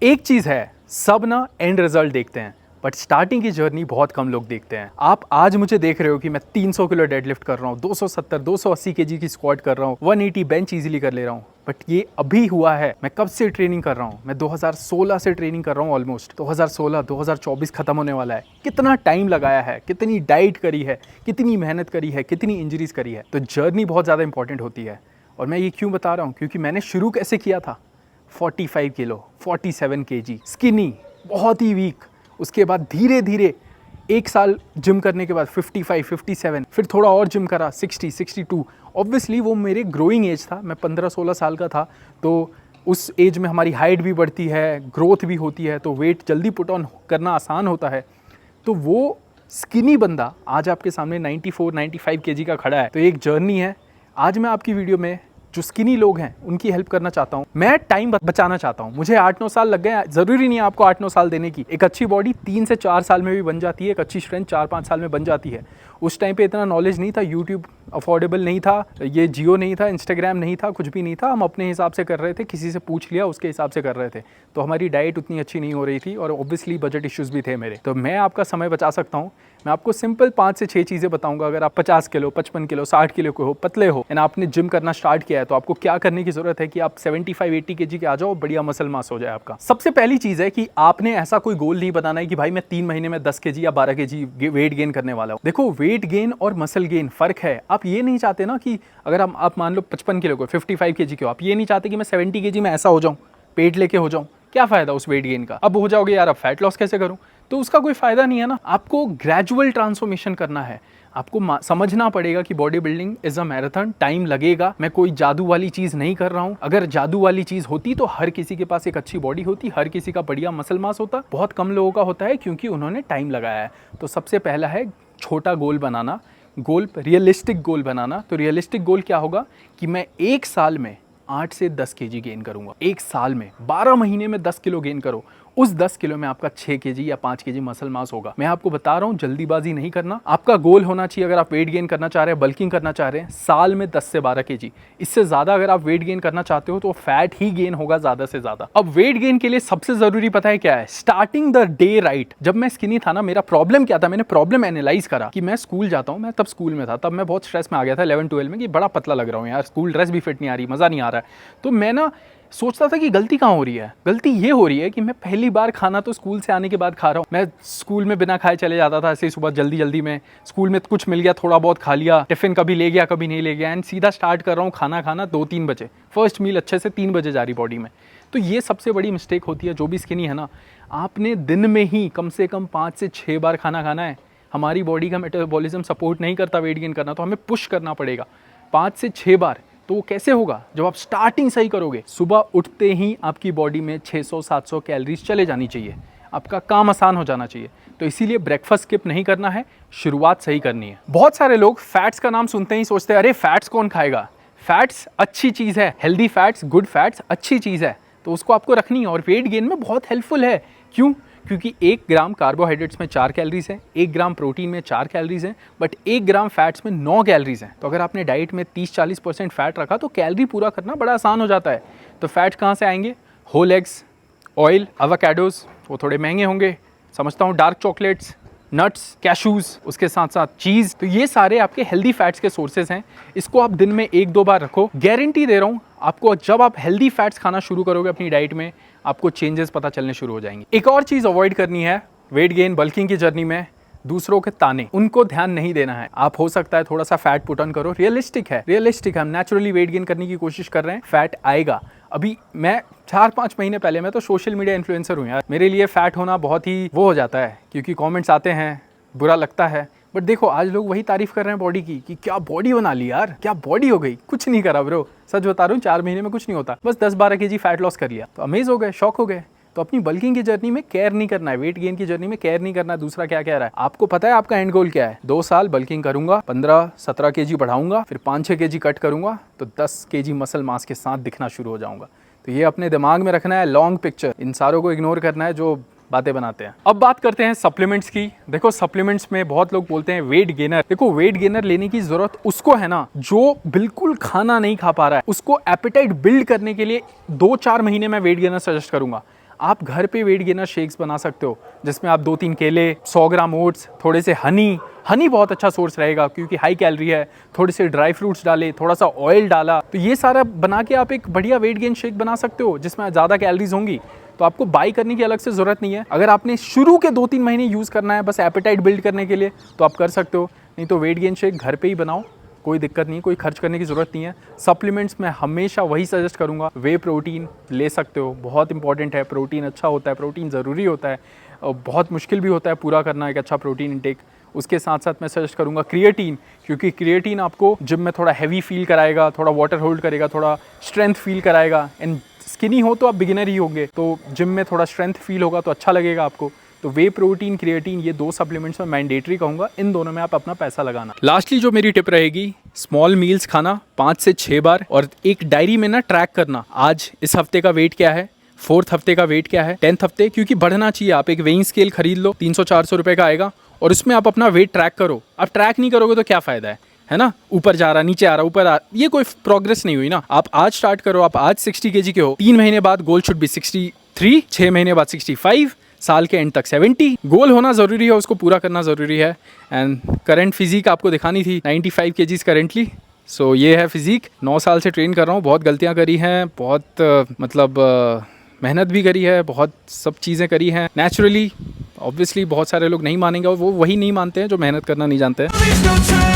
एक चीज़ है, सब ना एंड रिजल्ट देखते हैं बट स्टार्टिंग की जर्नी बहुत कम लोग देखते हैं। आप आज मुझे देख रहे हो कि मैं 300 किलो डेडलिफ्ट कर रहा हूँ, 270 280 केजी की स्क्वाट कर रहा हूँ, 180 बेंच इजीली कर ले रहा हूँ, बट ये अभी हुआ है। मैं कब से ट्रेनिंग कर रहा हूँ? मैं 2016 से ट्रेनिंग कर रहा हूँ। ऑलमोस्ट 2016 2024 खत्म होने वाला है। कितना टाइम लगाया है, कितनी डाइट करी है, कितनी मेहनत करी है, कितनी इंजरीज करी है। तो जर्नी बहुत ज़्यादा इंपॉर्टेंट होती है। और मैं ये क्यों बता रहा हूँ? क्योंकि मैंने शुरू कैसे किया था, 45 किलो, 47 केजी, स्किनी, बहुत ही वीक। उसके बाद धीरे धीरे एक साल जिम करने के बाद 55, 57, फिर थोड़ा और जिम करा 60, 62। ऑब्वियसली वो मेरे ग्रोइंग एज था, मैं 15-16 साल का था, तो उस एज में हमारी हाइट भी बढ़ती है, ग्रोथ भी होती है, तो वेट जल्दी पुट ऑन करना आसान होता है। तो वो स्किनी बंदा आज आपके सामने 94, 95 केजी का खड़ा है। तो एक जर्नी है। आज मैं आपकी वीडियो में जो स्किनी लोग हैं उनकी हेल्प करना चाहता हूँ। मैं टाइम बचाना चाहता हूँ। मुझे 8-9 साल लग गए, ज़रूरी नहीं है आपको 8-9 साल देने की। एक अच्छी बॉडी 3 से 4 साल में भी बन जाती है, एक अच्छी स्ट्रेंथ 4-5 साल में बन जाती है। उस टाइम पे इतना नॉलेज नहीं था, यूट्यूब अफोर्डेबल नहीं था, ये जियो नहीं था, इंस्टाग्राम नहीं था, कुछ भी नहीं था। हम अपने हिसाब से कर रहे थे, किसी से पूछ लिया उसके हिसाब से कर रहे थे। तो हमारी डाइट उतनी अच्छी नहीं हो रही थी और ऑब्वियसली बजट इश्यूज़ भी थे मेरे। तो मैं आपका समय बचा सकता हूँ। मैं आपको सिंपल 5 से 6 चीज़ें बताऊंगा। अगर आप 50 किलो, 55 किलो, 60 किलो के हो, पतले हो एंड आपने जिम करना स्टार्ट किया है, तो आपको क्या करने की जरूरत है कि आप 75-80 केजी के आ जाओ, बढ़िया मसल मास हो जाए आपका। सबसे पहली चीज़ है कि आपने ऐसा कोई गोल नहीं बनाना है कि भाई मैं 3 महीने में 10 केजी या 12 केजी वेट गेन करने वाला हूँ। देखो, वेट गेन और मसल गेन फ़र्क है। आप ये नहीं चाहते ना कि अगर आप मान लो 55 किलो को, 55 केजी के हो, आप ये नहीं चाहते कि मैं 70 केजी में ऐसा हो जाऊँ, पेट लेके हो जाऊँ। क्या फ़ायदा उस वेट गेन का? अब हो जाओगे यार, अब फैट लॉस कैसे करूँ? तो उसका कोई फ़ायदा नहीं है ना। आपको ग्रेजुअल ट्रांसफॉर्मेशन करना है। आपको समझना पड़ेगा कि body building is a marathon, time लगेगा। मैं कोई जादू वाली चीज़ नहीं कर रहा हूँ। अगर जादू वाली चीज़ होती तो हर किसी के पास एक अच्छी बॉडी होती, हर किसी का बढ़िया मसल मास होता। बहुत कम लोगों का होता है क्योंकि उन्होंने टाइम लगाया है। तो सबसे पहला है छोटा गोल बनाना, रियलिस्टिक गोल बनाना। तो रियलिस्टिक गोल क्या होगा कि मैं एक साल में 8 से 10 केजी गेन करूंगा। एक साल में 12 महीने में 10 किलो गेन करो। उस 10 किलो में आपका 6 केजी या 5 केजी मसल मास होगा। मैं आपको बता रहा हूँ, जल्दीबाजी नहीं करना। आपका गोल होना चाहिए, अगर आप वेट गेन करना चाह रहे हैं, बल्किंग करना चाह रहे हैं, साल में 10 से 12 केजी। इससे ज़्यादा अगर आप वेट गेन करना चाहते हो तो फैट ही गेन होगा ज़्यादा से ज़्यादा। अब वेट गेन के लिए सबसे ज़रूरी पता है क्या है? Starting the day right. जब मैं स्किनी था ना, मेरा प्रॉब्लम क्या था? मैंने प्रॉब्लम एनालाइज करा कि मैं स्कूल जाता हूँ, मैं तब स्कूल में था, तब मैं बहुत स्ट्रेस में आ गया था 11-12 में कि बड़ा पतला लग रहा हूँ यार, स्कूल ड्रेस भी फिट नहीं आ रही, मज़ा नहीं आ रहा है। तो मैं ना सोचता था कि गलती कहाँ हो रही है। गलती ये हो रही है कि मैं पहली बार खाना तो स्कूल से आने के बाद खा रहा हूँ। मैं स्कूल में बिना खाए चले जाता था, ऐसे ही सुबह जल्दी जल्दी में। स्कूल में कुछ मिल गया, थोड़ा बहुत खा लिया, टिफिन कभी ले गया कभी नहीं ले गया, एंड सीधा स्टार्ट कर रहा हूँ खाना खाना 2-3 बजे। फर्स्ट मील अच्छे से 3 बजे जा रही बॉडी में। तो ये सबसे बड़ी मिस्टेक होती है। जो भी स्किनी है ना, आपने दिन में ही कम से कम 5 से 6 बार खाना खाना है। हमारी बॉडी का मेटाबॉलिज्म सपोर्ट नहीं करता वेट गेन करना, तो हमें पुश करना पड़ेगा 5 से 6 बार। तो वो कैसे होगा? जब आप स्टार्टिंग सही करोगे। सुबह उठते ही आपकी बॉडी में 600-700 कैलोरीज चले जानी चाहिए, आपका काम आसान हो जाना चाहिए। तो इसीलिए ब्रेकफास्ट स्किप नहीं करना है, शुरुआत सही करनी है। बहुत सारे लोग फैट्स का नाम सुनते ही सोचते हैं अरे फैट्स कौन खाएगा। फैट्स अच्छी चीज़ है, हेल्दी फैट्स, गुड फैट्स अच्छी चीज़ है, तो उसको आपको रखनी है और वेट गेन में बहुत हेल्पफुल है। क्यों? क्योंकि 1 ग्राम कार्बोहाइड्रेट्स में 4 कैलोरीज हैं, 1 ग्राम प्रोटीन में 4 कैलोरीज हैं, बट 1 ग्राम फैट्स में 9 कैलोरीज हैं। तो अगर आपने डाइट में 30-40% फैट रखा तो कैलोरी पूरा करना बड़ा आसान हो जाता है। तो फैट्स कहाँ से आएंगे? होल एग्स, ऑयल, एवोकाडोज, वो थोड़े महंगे होंगे समझता हूँ, डार्क चॉकलेट्स, नट्स, कैशूज़, उसके साथ साथ चीज़। तो ये सारे आपके हेल्दी फैट्स के सोर्सेज हैं। इसको आप दिन में 1-2 बार रखो। गारंटी दे रहा हूँ आपको, जब आप हेल्दी फैट्स खाना शुरू करोगे अपनी डाइट में, आपको चेंजेस पता चलने शुरू हो जाएंगे। एक और चीज़ अवॉइड करनी है वेट गेन बल्किंग की जर्नी में, दूसरों के ताने, उनको ध्यान नहीं देना है। आप हो सकता है थोड़ा सा फैट पुट ऑन करो, रियलिस्टिक है, हम नेचुरली वेट गेन करने की कोशिश कर रहे हैं, फैट आएगा। अभी मैं 4-5 महीने पहले, मैं तो सोशल मीडिया इन्फ्लुएंसर हूँ यार, मेरे लिए फैट होना बहुत ही वो हो जाता है क्योंकि कमेंट्स आते हैं, बुरा लगता है। बट देखो, आज लोग वही तारीफ कर रहे हैं बॉडी की कि क्या बॉडी बना ली यार, क्या बॉडी हो गई। कुछ नहीं करा ब्रो, सच बता रहा हूँ, 4 महीने में कुछ नहीं होता, बस 10-12 केजी फैट लॉस कर लिया तो अमेज हो गए, शॉक हो गए। तो अपनी बल्किंग की जर्नी में केयर नहीं करना है, वेट गेन की जर्नी में केयर नहीं करना है। दूसरा क्या कह रहा है? आपको पता है आपका एंड गोल क्या है? 2 साल बल्किंग करूंगा, 15-17 केजी बढ़ाऊंगा, फिर 5-6 केजी कट करूंगा, तो 10 केजी मसल मास के साथ दिखना शुरू हो जाऊंगा। तो ये अपने दिमाग में रखना है, लॉन्ग पिक्चर, इन सारों को इग्नोर करना है जो बातें बनाते हैं। अब बात करते हैं सप्लीमेंट्स की। देखो, सप्लीमेंट्स में बहुत लोग बोलते हैं वेट गेनर। देखो, वेट गेनर लेने की जरूरत उसको है ना जो बिल्कुल खाना नहीं खा पा रहा है, उसको एपेटाइट बिल्ड करने के लिए 2-4 महीने में वेट गेनर सजेस्ट करूंगा। आप घर पे वेट गेनर शेक्स बना सकते हो, जिसमें आप 2-3 केले, 100 ग्राम ओट्स, थोड़े से हनी बहुत अच्छा सोर्स रहेगा क्योंकि हाई कैलोरी है, थोड़े से ड्राई फ्रूट्स डाले, थोड़ा सा ऑयल डाला, तो ये सारा बना के आप एक बढ़िया वेट गेन शेक बना सकते हो जिसमें ज़्यादा कैलोरीज होंगी। तो आपको बाई करने की अलग से ज़रूरत नहीं है। अगर आपने शुरू के 2-3 महीने यूज़ करना है बस एपेटाइट बिल्ड करने के लिए तो आप कर सकते हो, नहीं तो वेट गेन शेक घर पे ही बनाओ, कोई दिक्कत नहीं, कोई खर्च करने की ज़रूरत नहीं है। सप्लीमेंट्स मैं हमेशा वही सजेस्ट करूँगा, वे प्रोटीन ले सकते हो, बहुत इंपॉर्टेंट है, प्रोटीन अच्छा होता है, प्रोटीन ज़रूरी होता है और बहुत मुश्किल भी होता है पूरा करना एक अच्छा प्रोटीन इंटेक। उसके साथ साथ मैं सजेस्ट करूँगा क्रिएटिन, क्योंकि क्रिएटिन आपको जिम में थोड़ा हैवी फील कराएगा, थोड़ा वाटर होल्ड करेगा, थोड़ा स्ट्रेंथ फील कराएगा। एंड स्किनी हो तो आप बिगिनर ही होंगे, तो जिम में थोड़ा स्ट्रेंथ फील होगा तो अच्छा लगेगा आपको। तो वे प्रोटीन, क्रिएटिन, ये 2 सप्लीमेंट्स में मैंडेटरी कहूँगा, इन दोनों में आप अपना पैसा लगाना। लास्टली जो मेरी टिप रहेगी, स्मॉल मील्स खाना 5 से 6 बार और एक डायरी में ना ट्रैक करना, आज इस हफ्ते का वेट क्या है, 4th हफ्ते का वेट क्या है, 10th हफ्ते, क्योंकि बढ़ना चाहिए। आप एक वेइंग स्केल खरीद लो, 300-400 रुपये का आएगा और उसमें आप अपना वेट ट्रैक करो। आप ट्रैक नहीं करोगे तो क्या फ़ायदा है ना, ऊपर जा रहा, नीचे आ रहा, ऊपर आ, ये कोई प्रोग्रेस नहीं हुई ना। आप आज स्टार्ट करो, आप आज 60 kg के हो, 3 महीने बाद गोल शुड बी 63, 6 महीने बाद 65, साल के एंड तक 70। गोल होना ज़रूरी है, उसको पूरा करना ज़रूरी है। एंड करंट फिजिक आपको दिखानी थी, 95 kg करेंटली। सो ये है फिजिक। 9 साल से ट्रेन कर रहा हूँ, बहुत गलतियाँ करी हैं, बहुत मेहनत भी करी है, बहुत सब चीज़ें करी हैं नेचुरली। ऑब्वियसली बहुत सारे लोग नहीं मानेंगे और वो वही नहीं मानते हैं जो मेहनत करना नहीं जानते हैं।